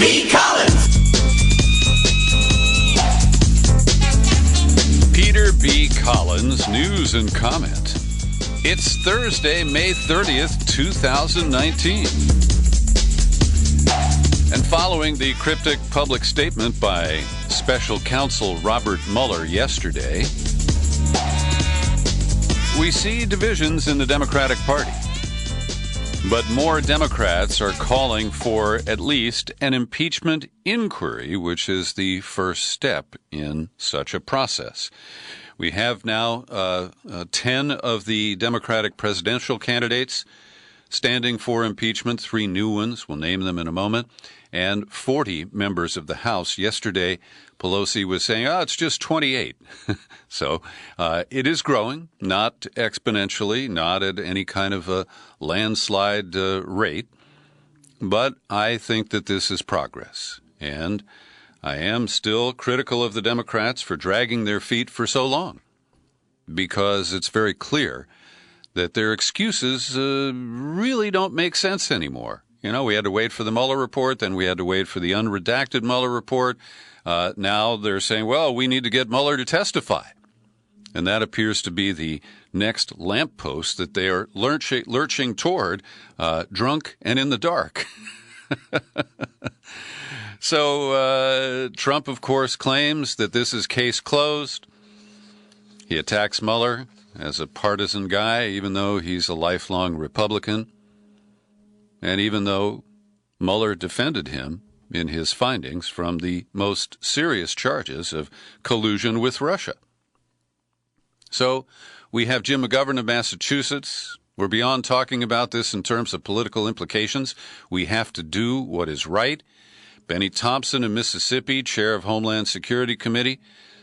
B. Collins. Peter B. Collins, news and comment. It's Thursday, May 30th, 2019. And following the cryptic public statement by Special Counsel Robert Mueller yesterday, we see divisions in the Democratic Party. But more Democrats are calling for at least an impeachment inquiry, which is the first step in such a process. We have now 10 of the Democratic presidential candidates standing for impeachment, 3 new ones, we'll name them in a moment, and 40 members of the House. Yesterday, Pelosi was saying, it's just 28. So it is growing, not exponentially, not at any kind of a landslide rate. But I think that this is progress. And I am still critical of the Democrats for dragging their feet for so long, because it's very clear that their excuses really don't make sense anymore. You know, we had to wait for the Mueller report, then we had to wait for the unredacted Mueller report. Now they're saying, well, we need to get Mueller to testify. And that appears to be the next lamppost that they are lurching toward, drunk and in the dark. So Trump, of course, claims that this is case closed. He attacks Mueller as a partisan guy, even though he's a lifelong Republican. And even though Mueller defended him in his findings from the most serious charges of collusion with Russia. So we have Jim McGovern of Massachusetts. We're beyond talking about this in terms of political implications. We have to do what is right. Benny Thompson of Mississippi, chair of Homeland Security Committee,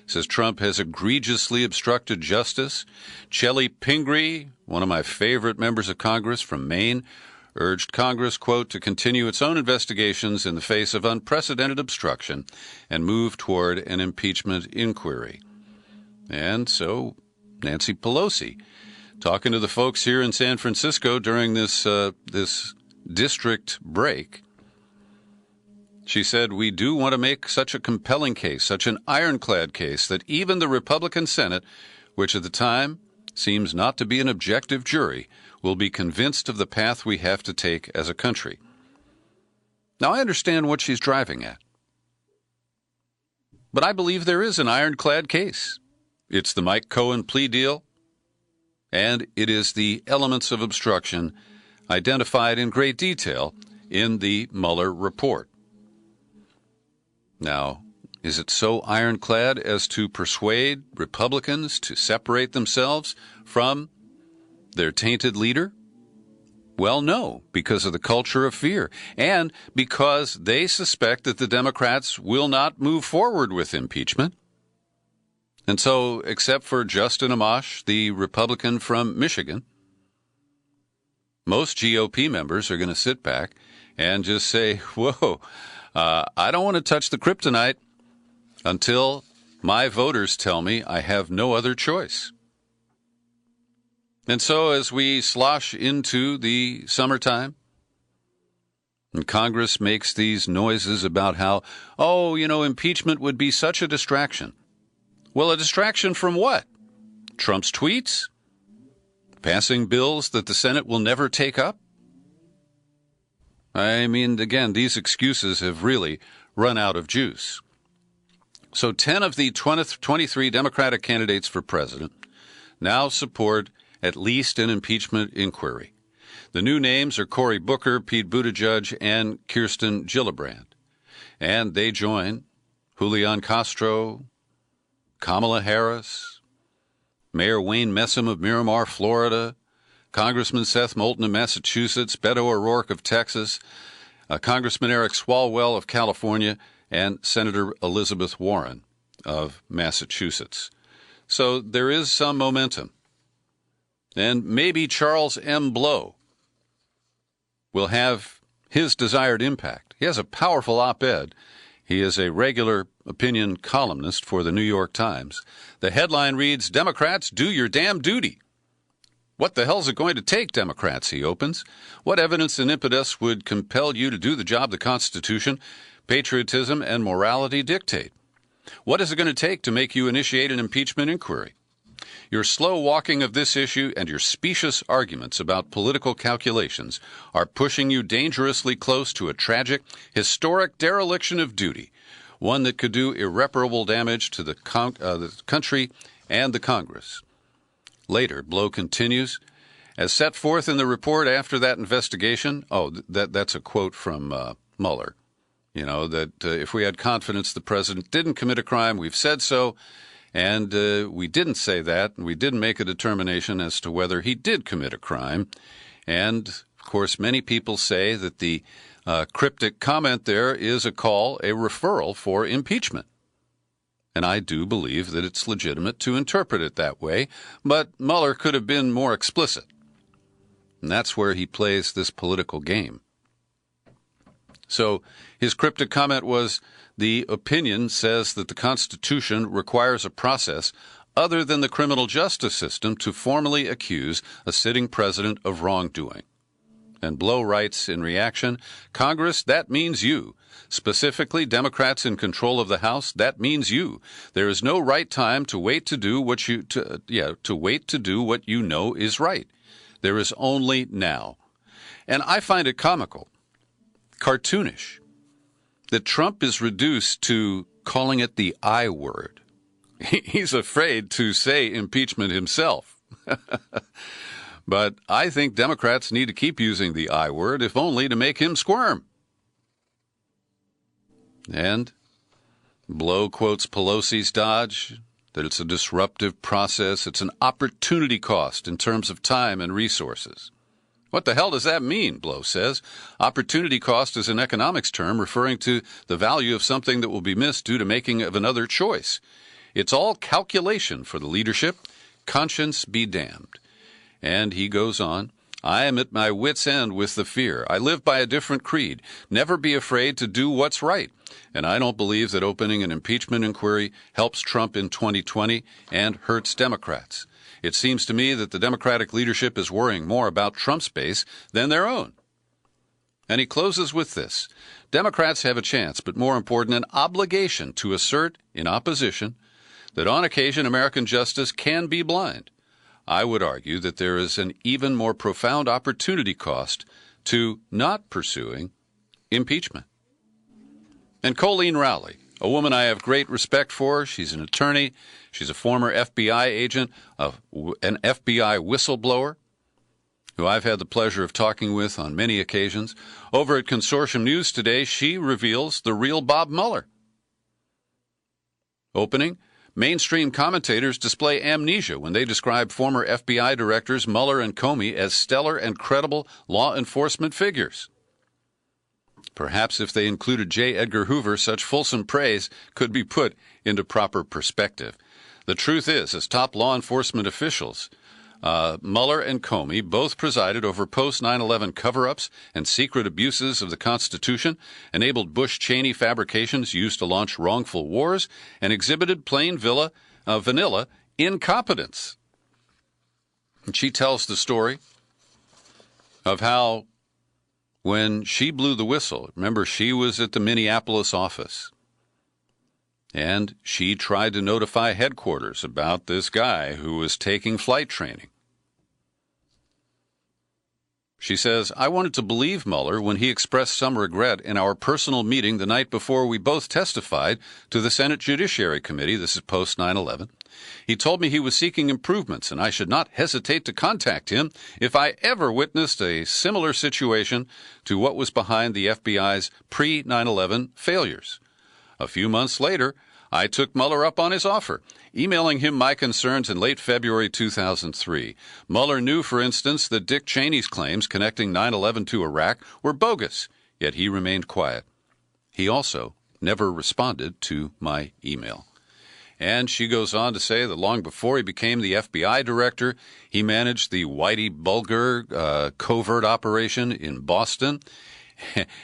says Trump has egregiously obstructed justice. Chelly Pingree, one of my favorite members of Congress from Maine, urged Congress, quote, to continue its own investigations in the face of unprecedented obstruction and move toward an impeachment inquiry. And so Nancy Pelosi, talking to the folks here in San Francisco during this district break, she said, we do want to make such a compelling case, such an ironclad case, that even the Republican Senate, which at the time seems not to be an objective jury, will be convinced of the path we have to take as a country. Now, I understand what she's driving at. But I believe there is an ironclad case. It's the Mike Cohen plea deal, and it is the elements of obstruction identified in great detail in the Mueller report. Now, is it so ironclad as to persuade Republicans to separate themselves from their tainted leader? Well, no, because of the culture of fear, and because they suspect that the Democrats will not move forward with impeachment. And so, except for Justin Amash, the Republican from Michigan, most GOP members are going to sit back and just say, whoa, I don't want to touch the kryptonite until my voters tell me I have no other choice. And so as we slosh into the summertime, and Congress makes these noises about how, impeachment would be such a distraction. Well, a distraction from what? Trump's tweets? Passing bills that the Senate will never take up? I mean, again, these excuses have really run out of juice. So 10 of the 23 Democratic candidates for president now support at least an impeachment inquiry. The new names are Cory Booker, Pete Buttigieg, and Kirsten Gillibrand. And they join Julian Castro, Kamala Harris, Mayor Wayne Messam of Miramar, Florida, Congressman Seth Moulton of Massachusetts, Beto O'Rourke of Texas, Congressman Eric Swalwell of California, and Senator Elizabeth Warren of Massachusetts. So there is some momentum. And maybe Charles M. Blow will have his desired impact. He has a powerful op-ed. He is a regular opinion columnist for the New York Times. The headline reads, Democrats, do your damn duty. What the hell's it going to take, Democrats, he opens. What evidence and impetus would compel you to do the job the Constitution patriotism and morality dictate. What is it going to take to make you initiate an impeachment inquiry? Your slow walking of this issue and your specious arguments about political calculations are pushing you dangerously close to a tragic, historic dereliction of duty, one that could do irreparable damage to the country and the Congress. Later, Blow continues, as set forth in the report after that investigation, that's a quote from Mueller, that if we had confidence the president didn't commit a crime, we've said so, and we didn't say that, and we didn't make a determination as to whether he did commit a crime. And, of course, many people say that the cryptic comment there is a referral for impeachment. And I do believe that it's legitimate to interpret it that way, but Mueller could have been more explicit. And that's where he plays this political game. So his cryptic comment was, the opinion says that the Constitution requires a process other than the criminal justice system to formally accuse a sitting president of wrongdoing. And Blow writes in reaction, Congress, that means you. Specifically, Democrats in control of the House, that means you. There is no right time to wait to do what you know is right. There is only now. And I find it comical, cartoonish, that Trump is reduced to calling it the I word. He's afraid to say impeachment himself. But I think Democrats need to keep using the I word, if only to make him squirm. And Blow quotes Pelosi's dodge, that it's a disruptive process, it's an opportunity cost in terms of time and resources. What the hell does that mean, Blow says? Opportunity cost is an economics term referring to the value of something that will be missed due to making of another choice. It's all calculation for the leadership. Conscience be damned. And he goes on, I am at my wit's end with the fear. I live by a different creed. Never be afraid to do what's right. And I don't believe that opening an impeachment inquiry helps Trump in 2020 and hurts Democrats. It seems to me that the Democratic leadership is worrying more about Trump's base than their own. And he closes with this. Democrats have a chance, but more important, an obligation to assert in opposition that on occasion American justice can be blind. I would argue that there is an even more profound opportunity cost to not pursuing impeachment. And Colleen Rowley, a woman I have great respect for, she's an attorney, she's a former FBI agent, an FBI whistleblower, who I've had the pleasure of talking with on many occasions. Over at Consortium News today, she reveals the real Bob Mueller. Opening, mainstream commentators display amnesia when they describe former FBI directors Mueller and Comey as stellar and credible law enforcement figures. Perhaps if they included J. Edgar Hoover, such fulsome praise could be put into proper perspective. The truth is, as top law enforcement officials, Mueller and Comey both presided over post-9/11 cover-ups and secret abuses of the Constitution, enabled Bush-Cheney fabrications used to launch wrongful wars, and exhibited plain vanilla incompetence. And she tells the story of how when she blew the whistle, remember she was at the Minneapolis office, and she tried to notify headquarters about this guy who was taking flight training. She says, I wanted to believe Mueller when he expressed some regret in our personal meeting the night before we both testified to the Senate Judiciary Committee. This is post 9/11. He told me he was seeking improvements and I should not hesitate to contact him if I ever witnessed a similar situation to what was behind the FBI's pre-9/11 failures. A few months later, I took Mueller up on his offer, emailing him my concerns in late February 2003. Mueller knew, for instance, that Dick Cheney's claims connecting 9/11 to Iraq were bogus, yet he remained quiet. He also never responded to my email. And she goes on to say that long before he became the FBI director, he managed the Whitey Bulger covert operation in Boston.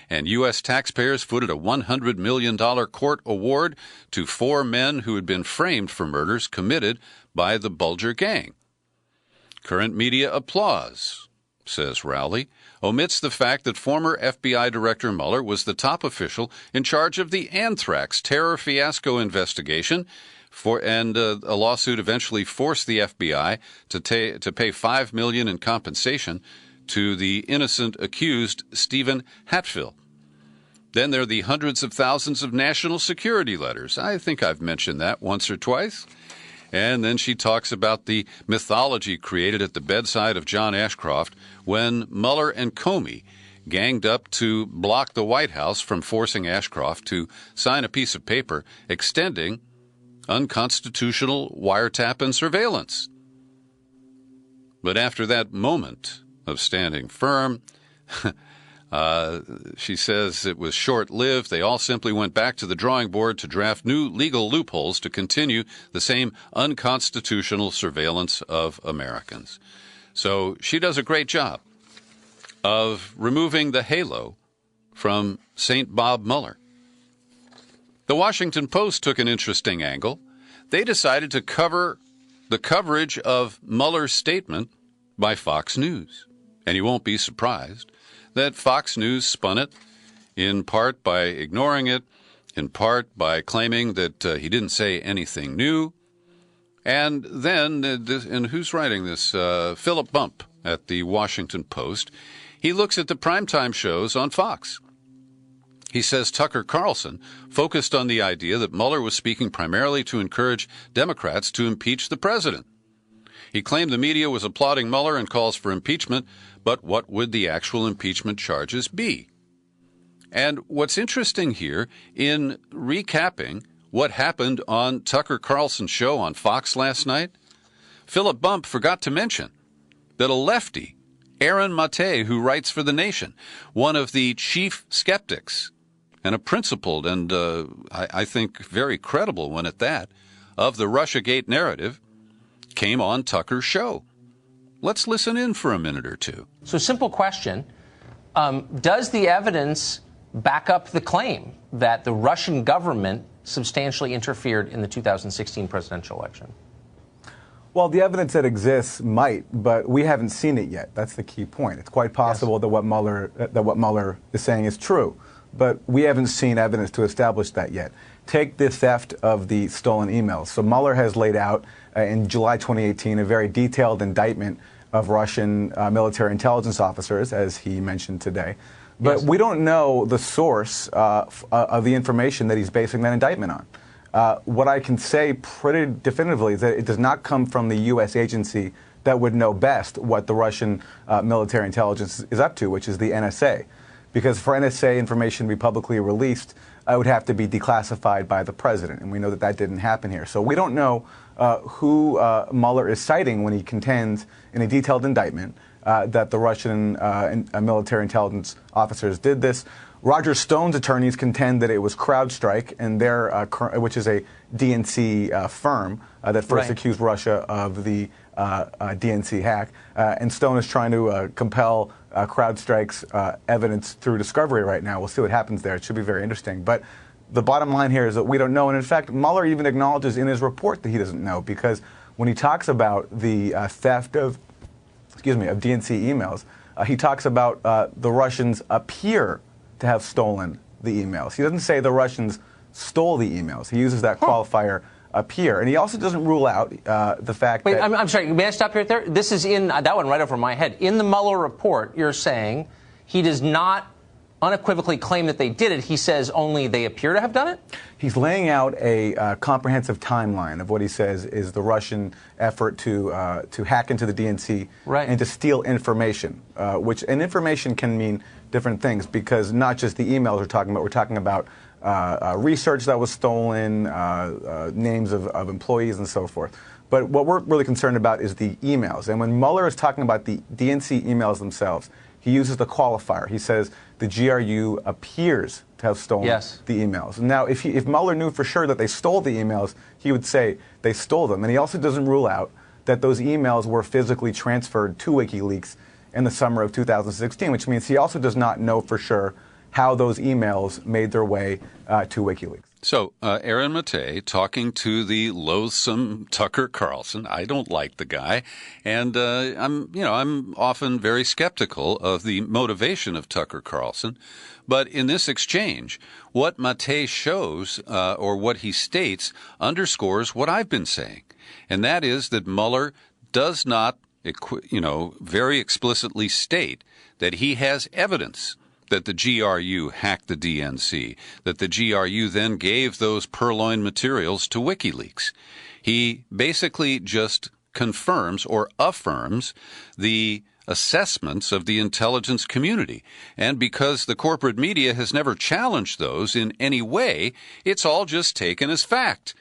And U.S. taxpayers footed a $100 million court award to 4 men who had been framed for murders committed by the Bulger gang. Current media applause says Rowley, omits the fact that former FBI Director Mueller was the top official in charge of the anthrax terror fiasco investigation, and a lawsuit eventually forced the FBI to pay $5 million in compensation to the innocent accused Stephen Hatfield. Then there are the hundreds of thousands of national security letters. I think I've mentioned that once or twice. And then she talks about the mythology created at the bedside of John Ashcroft when Mueller and Comey ganged up to block the White House from forcing Ashcroft to sign a piece of paper extending unconstitutional wiretap and surveillance. But after that moment of standing firm, she says it was short-lived. They all simply went back to the drawing board to draft new legal loopholes to continue the same unconstitutional surveillance of Americans. So she does a great job of removing the halo from St. Bob Mueller. The Washington Post took an interesting angle. They decided to cover the coverage of Mueller's statement by Fox News. And you won't be surprised that Fox News spun it, in part by ignoring it, in part by claiming that he didn't say anything new. And then, and who's writing this? Philip Bump at the Washington Post. He looks at the primetime shows on Fox. He says Tucker Carlson focused on the idea that Mueller was speaking primarily to encourage Democrats to impeach the president. He claimed the media was applauding Mueller and calls for impeachment, but what would the actual impeachment charges be? And what's interesting here, in recapping what happened on Tucker Carlson's show on Fox last night, Philip Bump forgot to mention that a lefty, Aaron Mate, who writes for The Nation, one of the chief skeptics, and a principled and I think very credible one at that, of the Russiagate narrative, came on Tucker's show. Let's listen in for a minute or two. So, simple question. Does the evidence back up the claim that the Russian government substantially interfered in the 2016 presidential election? Well, the evidence that exists might, but we haven't seen it yet. That's the key point. It's quite possible that what Mueller is saying is true, but we haven't seen evidence to establish that yet. Take the theft of the stolen emails. So Mueller has laid out in July 2018 a very detailed indictment of Russian military intelligence officers, as he mentioned today. But we don't know the source of the information that he's basing that indictment on. What I can say pretty definitively is that it does not come from the U.S. agency that would know best what the Russian military intelligence is up to, which is the NSA. Because for NSA information to be publicly released, it would have to be declassified by the president, and we know that that didn't happen here. So we don't know who Mueller is citing when he contends in a detailed indictment that the Russian military intelligence officers did this. Roger Stone's attorneys contend that it was CrowdStrike, and which is a DNC firm that first accused Russia of the DNC hack. And Stone is trying to compel CrowdStrike's evidence through discovery right now. We'll see what happens there. It should be very interesting. But the bottom line here is that we don't know. And in fact, Mueller even acknowledges in his report that he doesn't know, because when he talks about the theft of DNC emails, he talks about the Russians appear to have stolen the emails. He doesn't say the Russians stole the emails. He uses that qualifier, appear. And he also doesn't rule out the fact that... I'm sorry, may I stop you right there? This is in, that one right over my head. In the Mueller report, you're saying he does not unequivocally claim that they did it. He says only they appear to have done it? He's laying out a comprehensive timeline of what he says is the Russian effort to hack into the DNC and to steal information, and information can mean different things, because not just the emails we're talking about research that was stolen, names of employees and so forth. But what we're really concerned about is the emails. And when Mueller is talking about the DNC emails themselves, he uses the qualifier. He says the GRU appears to have stolen the emails. Now, if Mueller knew for sure that they stole the emails, he would say they stole them. And he also doesn't rule out that those emails were physically transferred to WikiLeaks in the summer of 2016, which means he also does not know for sure how those emails made their way to WikiLeaks. So, Aaron Mattei talking to the loathsome Tucker Carlson. I don't like the guy, and I'm often very skeptical of the motivation of Tucker Carlson. But in this exchange, what Mattei shows, or what he states, underscores what I've been saying, and that is that Mueller does not, very explicitly state that he has evidence that the GRU hacked the DNC, that the GRU then gave those purloined materials to WikiLeaks. He basically just confirms or affirms the assessments of the intelligence community. And because the corporate media has never challenged those in any way, it's all just taken as fact.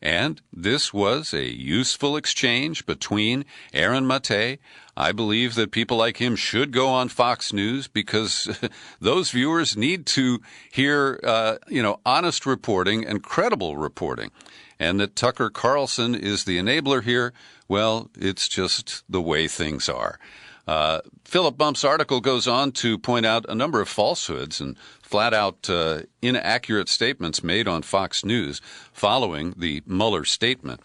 And this was a useful exchange between Aaron Mattei. I believe that people like him should go on Fox News because those viewers need to hear, honest reporting and credible reporting. And that Tucker Carlson is the enabler here, well, it's just the way things are. Philip Bump's article goes on to point out a number of falsehoods and flat-out inaccurate statements made on Fox News following the Mueller statement.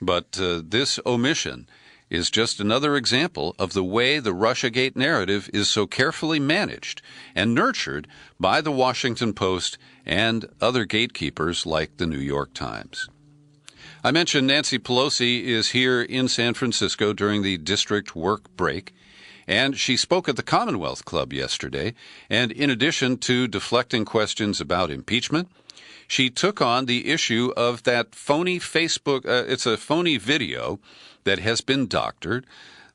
But this omission is just another example of the way the Russiagate narrative is so carefully managed and nurtured by the Washington Post and other gatekeepers like the New York Times. I mentioned Nancy Pelosi is here in San Francisco during the district work break. And she spoke at the Commonwealth Club yesterday, and in addition to deflecting questions about impeachment, she took on the issue of that phony Facebook, it's a phony video that has been doctored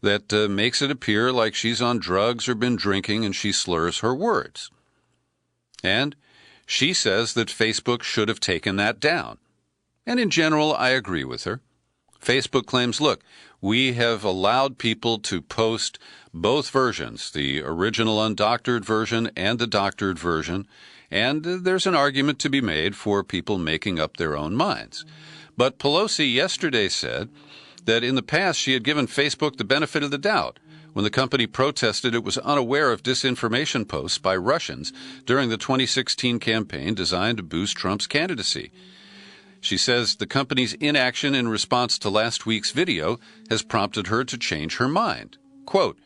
that makes it appear like she's on drugs or been drinking and she slurs her words. And she says that Facebook should have taken that down. And in general, I agree with her. Facebook claims, look, we have allowed people to post both versions, the original undoctored version and the doctored version, and there's an argument to be made for people making up their own minds. But Pelosi yesterday said that in the past she had given Facebook the benefit of the doubt when the company protested it was unaware of disinformation posts by Russians during the 2016 campaign designed to boost Trump's candidacy. She says the company's inaction in response to last week's video has prompted her to change her mind. Quote,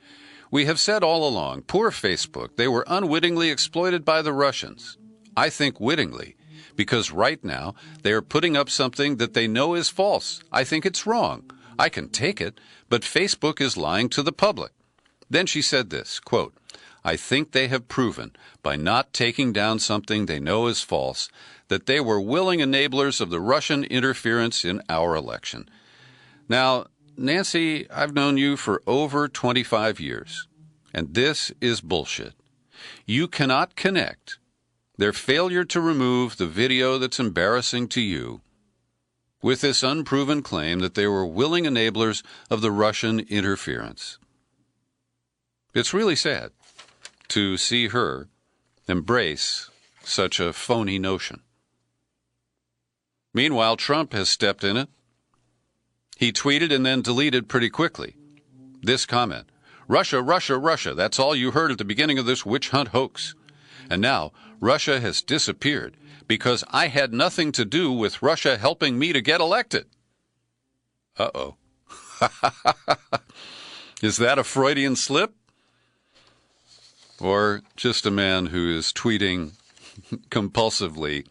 "We have said all along, poor Facebook, they were unwittingly exploited by the Russians. I think wittingly, because right now they are putting up something that they know is false. I think it's wrong. I can take it, but Facebook is lying to the public." Then she said this, quote, "I think they have proven, by not taking down something they know is false, that they were willing enablers of the Russian interference in our election." Now, Nancy, I've known you for over 25 years, and this is bullshit. You cannot connect their failure to remove the video that's embarrassing to you with this unproven claim that they were willing enablers of the Russian interference. It's really sad to see her embrace such a phony notion. Meanwhile, Trump has stepped in it. He tweeted and then deleted pretty quickly this comment: "Russia, Russia, Russia, that's all you heard at the beginning of this witch hunt hoax. And now Russia has disappeared because I had nothing to do with Russia helping me to get elected." Uh-oh. Is that a Freudian slip? Or just a man who is tweeting compulsively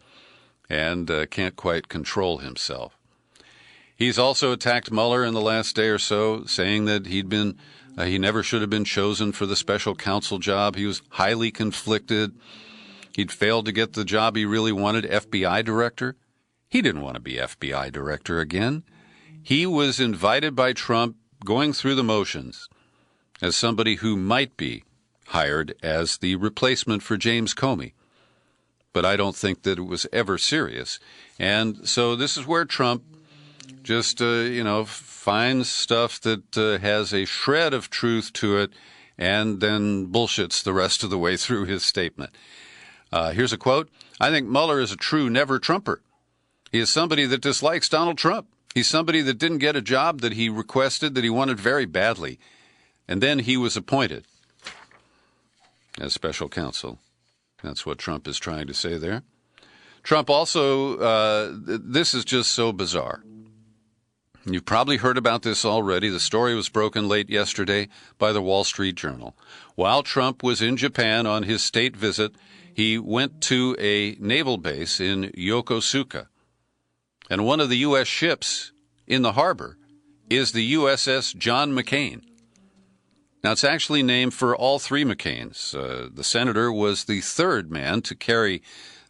and can't quite control himself? He's also attacked Mueller in the last day or so, saying that he never should have been chosen for the special counsel job. He was highly conflicted. He'd failed to get the job he really wanted, FBI director. He didn't want to be FBI director again. He was invited by Trump, going through the motions, as somebody who might be hired as the replacement for James Comey. But I don't think that it was ever serious. And so this is where Trump just, finds stuff that has a shred of truth to it and then bullshits the rest of the way through his statement. Here's a quote: "I think Mueller is a true never-Trumper. He is somebody that dislikes Donald Trump. He's somebody that didn't get a job that he requested, that he wanted very badly. And then he was appointed as special counsel. That's what Trump is trying to say there. Trump also, this is just so bizarre. You've probably heard about this already. The story was broken late yesterday by the Wall Street Journal. While Trump was in Japan on his state visit, he went to a naval base in Yokosuka. And one of the U.S. ships in the harbor is the USS John McCain. Now, it's actually named for all three McCains. The senator was the third man to carry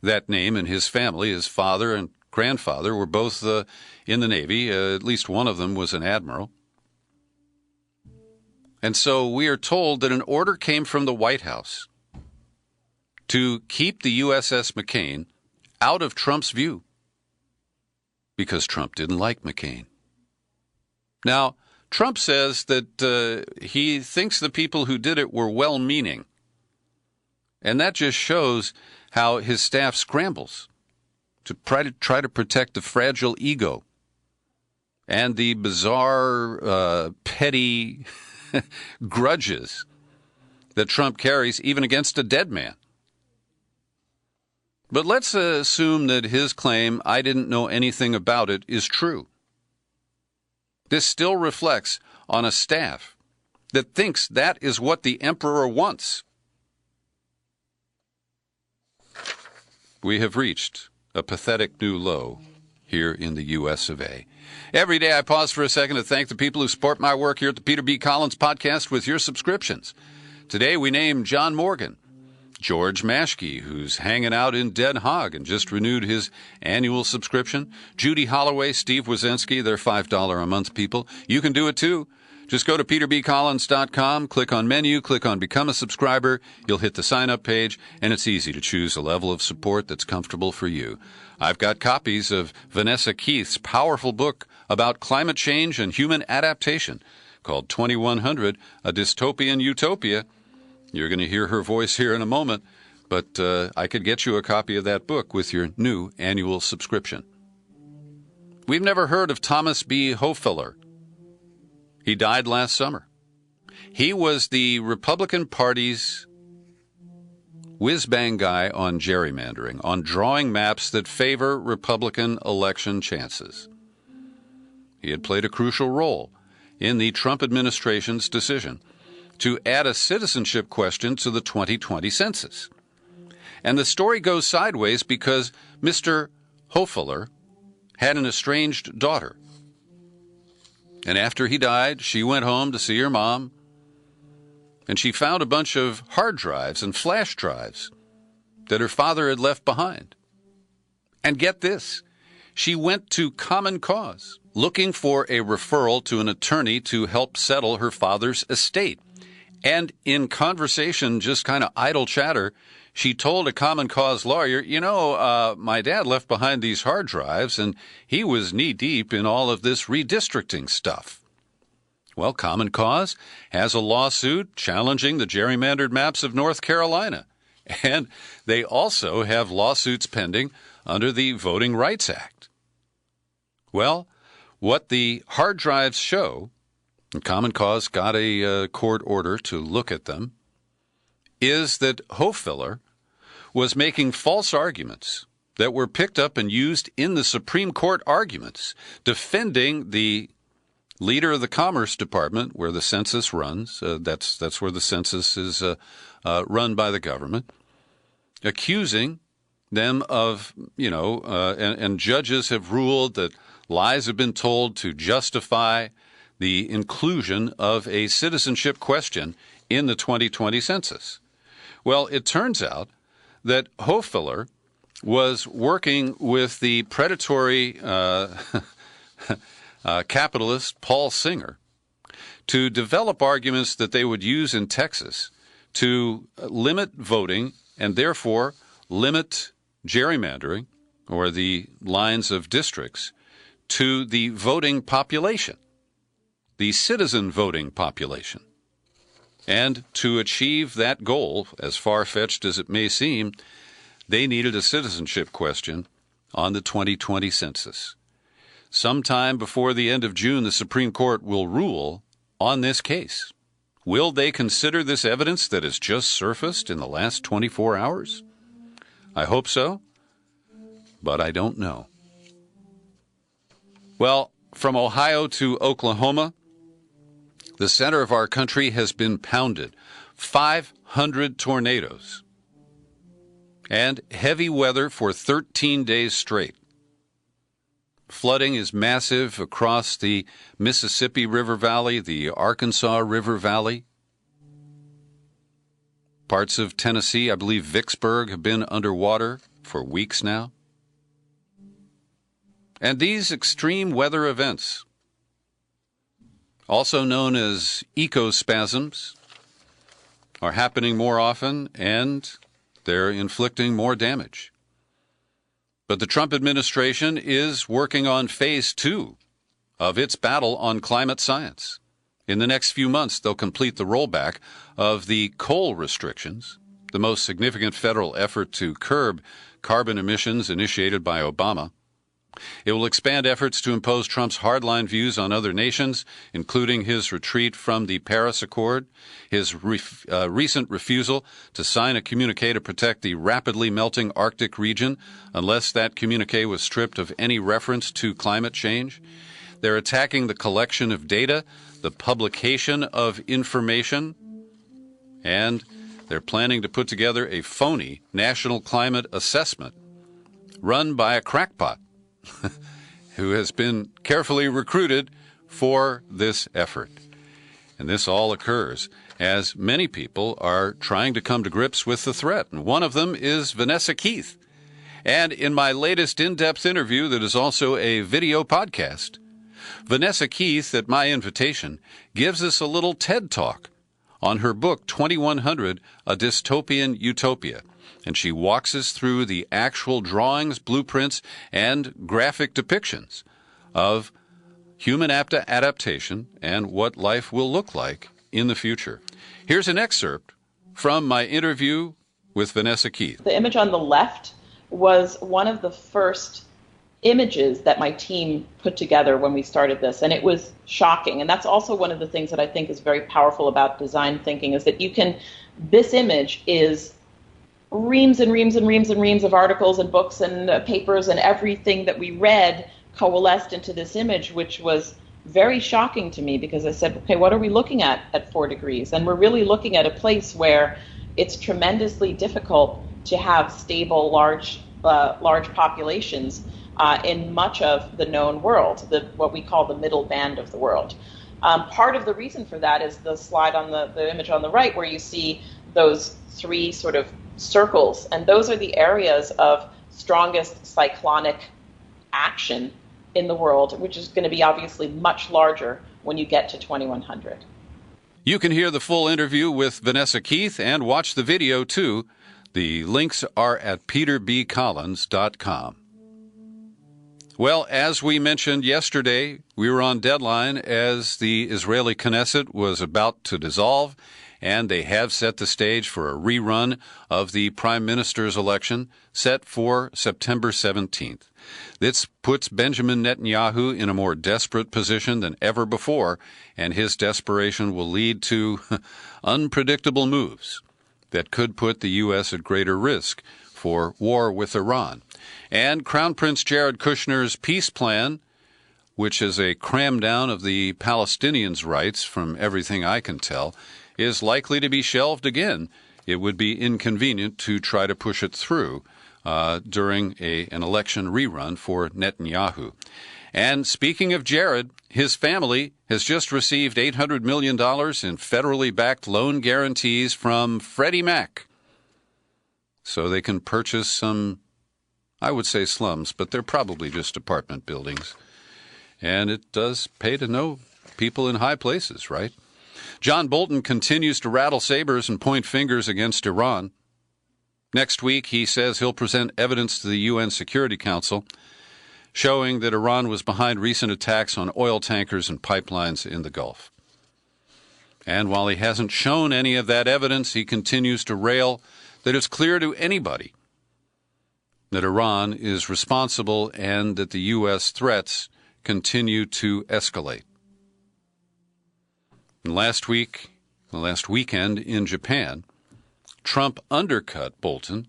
that name in his family. His father and grandfather were both in the Navy. At least one of them was an admiral. And so we are told that an order came from the White House to keep the USS McCain out of Trump's view because Trump didn't like McCain. Now, Trump says that he thinks the people who did it were well-meaning. And that just shows how his staff scrambles to try to protect the fragile ego and the bizarre, petty grudges that Trump carries even against a dead man. But let's assume that his claim, "I didn't know anything about it," is true. This still reflects on a staff that thinks that is what the emperor wants. We have reached a pathetic new low here in the U.S. of A. Every day I pause for a second to thank the people who support my work here at the Peter B. Collins Podcast with your subscriptions. Today we name John Morgan, George Maschke, who's hanging out in Den Haag and just renewed his annual subscription, Judy Holloway, Steve Wazensky, they're $5 a month people. You can do it too. Just go to peterbcollins.com, click on menu, click on Become a Subscriber. You'll hit the sign-up page, and it's easy to choose a level of support that's comfortable for you. I've got copies of Vanessa Keith's powerful book about climate change and human adaptation called 2100, A Dystopian Utopia. You're going to hear her voice here in a moment, but I could get you a copy of that book with your new annual subscription. We've never heard of Thomas B. Hofeller. He died last summer. He was the Republican Party's whiz-bang guy on gerrymandering, on drawing maps that favor Republican election chances. He had played a crucial role in the Trump administration's decision to add a citizenship question to the 2020 census. And the story goes sideways because Mr. Hofeller had an estranged daughter. And after he died, she went home to see her mom, and she found a bunch of hard drives and flash drives that her father had left behind. And get this, she went to Common Cause, looking for a referral to an attorney to help settle her father's estate. And in conversation, just kind of idle chatter, she told a Common Cause lawyer, my dad left behind these hard drives, and he was knee-deep in all of this redistricting stuff. Well, Common Cause has a lawsuit challenging the gerrymandered maps of North Carolina. And they also have lawsuits pending under the Voting Rights Act. Well, what the hard drives show, and Common Cause got a court order to look at them, is that Hofeller was making false arguments that were picked up and used in the Supreme Court arguments, defending the leader of the Commerce Department, where the census runs. That's where the census is run by the government, accusing them of, and judges have ruled that lies have been told to justify the inclusion of a citizenship question in the 2020 census. Well, it turns out that Hofeller was working with the predatory capitalist Paul Singer to develop arguments that they would use in Texas to limit voting and therefore limit gerrymandering, or the lines of districts, to the voting population, the citizen voting population. And to achieve that goal, as far-fetched as it may seem, they needed a citizenship question on the 2020 census. Sometime before the end of June, the Supreme Court will rule on this case. Will they consider this evidence that has just surfaced in the last 24 hours? I hope so, but I don't know. Well, from Ohio to Oklahoma, the center of our country has been pounded. 500 tornadoes and heavy weather for 13 days straight. Flooding is massive across the Mississippi River Valley, the Arkansas River Valley. Parts of Tennessee, I believe Vicksburg, have been underwater for weeks now. And these extreme weather events, also known as ecospasms, are happening more often and they're inflicting more damage. But the Trump administration is working on phase 2 of its battle on climate science. In the next few months, they'll complete the rollback of the coal restrictions, the most significant federal effort to curb carbon emissions initiated by Obama. It will expand efforts to impose Trump's hardline views on other nations, including his retreat from the Paris Accord, his recent refusal to sign a communique to protect the rapidly melting Arctic region unless that communique was stripped of any reference to climate change. They're attacking the collection of data, the publication of information, and they're planning to put together a phony national climate assessment run by a crackpot who has been carefully recruited for this effort. And this all occurs as many people are trying to come to grips with the threat. And one of them is Vanessa Keith. And in my latest in-depth interview that is also a video podcast, Vanessa Keith, at my invitation, gives us a little TED Talk on her book, 2100, A Dystopian Utopia. And she walks us through the actual drawings, blueprints, and graphic depictions of human adaptation and what life will look like in the future. Here's an excerpt from my interview with Vanessa Keith. The image on the left was one of the first images that my team put together when we started this, and it was shocking. And that's also one of the things that I think is very powerful about design thinking, is that this image is reams and reams and reams and reams of articles and books and papers and everything that we read coalesced into this image, which was very shocking to me, because I said, okay, what are we looking at 4 degrees? And we're really looking at a place where it's tremendously difficult to have stable, large populations in much of the known world, what we call the middle band of the world. Part of the reason for that is the slide on the image on the right, where you see those 3 sort of circles, and those are the areas of strongest cyclonic action in the world, which is going to be obviously much larger when you get to 2100. You can hear the full interview with Vanessa Keith and watch the video too. The links are at peterbcollins.com. Well, as we mentioned yesterday, we were on deadline as the Israeli Knesset was about to dissolve, and they have set the stage for a rerun of the Prime Minister's election set for September 17th. This puts Benjamin Netanyahu in a more desperate position than ever before, and his desperation will lead to unpredictable moves that could put the U.S. at greater risk for war with Iran. And Crown Prince Jared Kushner's peace plan, which is a cram down of the Palestinians' rights from everything I can tell, is likely to be shelved again. It would be inconvenient to try to push it through during an election rerun for Netanyahu. And speaking of Jared, his family has just received $800 million in federally backed loan guarantees from Freddie Mac, so they can purchase some, I would say slums, but they're probably just apartment buildings. And it does pay to know people in high places, right? John Bolton continues to rattle sabers and point fingers against Iran. Next week, he says he'll present evidence to the UN Security Council showing that Iran was behind recent attacks on oil tankers and pipelines in the Gulf. And while he hasn't shown any of that evidence, he continues to rail that it's clear to anybody that Iran is responsible and that the U.S. threats continue to escalate. And last weekend in Japan, Trump undercut Bolton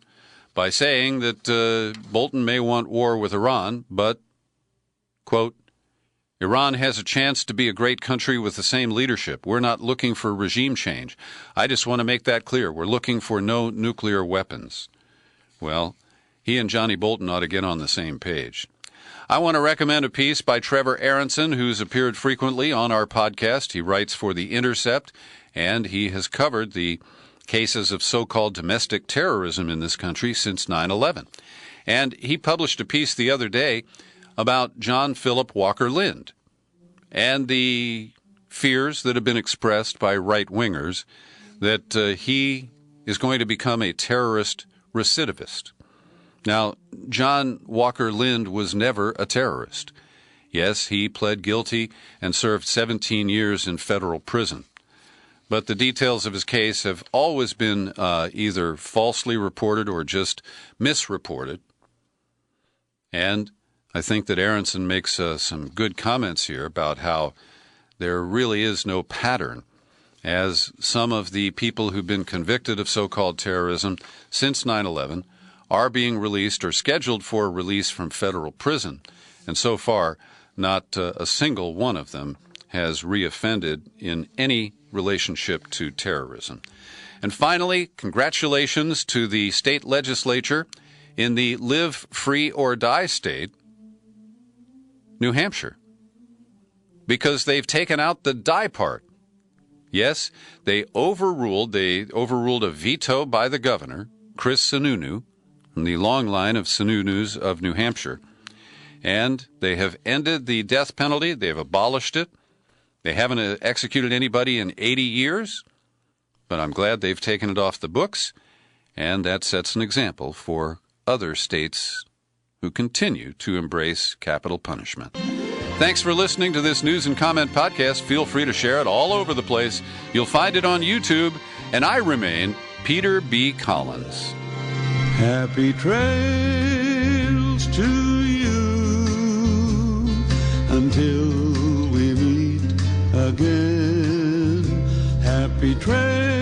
by saying that Bolton may want war with Iran, but, quote, Iran has a chance to be a great country with the same leadership. We're not looking for regime change. I just want to make that clear. We're looking for no nuclear weapons. Well, he and Johnny Bolton ought to get on the same page. I want to recommend a piece by Trevor Aronson, who's appeared frequently on our podcast. He writes for The Intercept, and he has covered the cases of so-called domestic terrorism in this country since 9/11. And he published a piece the other day about John Philip Walker Lind and the fears that have been expressed by right-wingers that he is going to become a terrorist recidivist. Now, John Walker Lind was never a terrorist. Yes, he pled guilty and served 17 years in federal prison. But the details of his case have always been either falsely reported or just misreported. And I think that Aronson makes some good comments here about how there really is no pattern, as some of the people who've been convicted of so-called terrorism since 9/11 are being released or scheduled for release from federal prison. And so far, not a single one of them has reoffended in any relationship to terrorism. And finally, congratulations to the state legislature in the Live Free or Die state, New Hampshire, because they've taken out the die part. Yes, they overruled a veto by the governor, Chris Sununu, from the long line of Sununus of New Hampshire, and they have ended the death penalty. They've abolished it. They haven't executed anybody in 80 years, but I'm glad they've taken it off the books, and that sets an example for other states who continue to embrace capital punishment. Thanks for listening to this news and comment podcast. Feel free to share it all over the place. You'll find it on YouTube, and I remain Peter B. Collins. Happy trails to you until we meet again. Happy trails.